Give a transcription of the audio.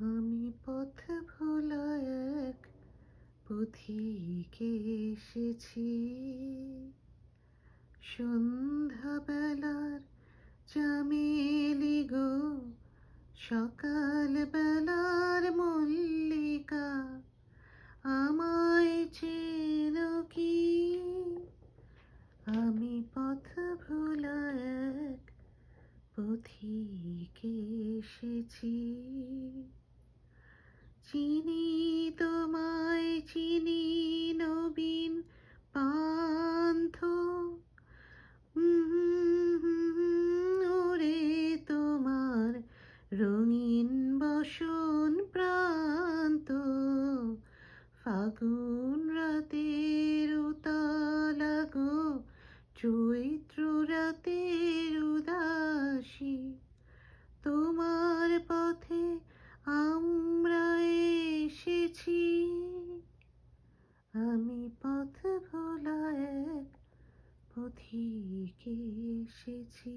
আমি পথ ভোলা এক পথিকে এসেছি, সন্ধ্যাবেলার চামেলি গো, সকাল বেলার মল্লিকা, আমায় চেনো কি? আমি পথ ভোলা এক পথিকে এসেছি। চিনি তোমায় চিনি নবীন পান্থ, ওরে তোমার রঙিন বসন প্রান্ত, ফাগুন রাতের উতলা গো, চৈত্র রাতের উদাসী, তোমার পথে আমরা এসেছি। আমি পথ ভোলা এক পথিকে এসেছি।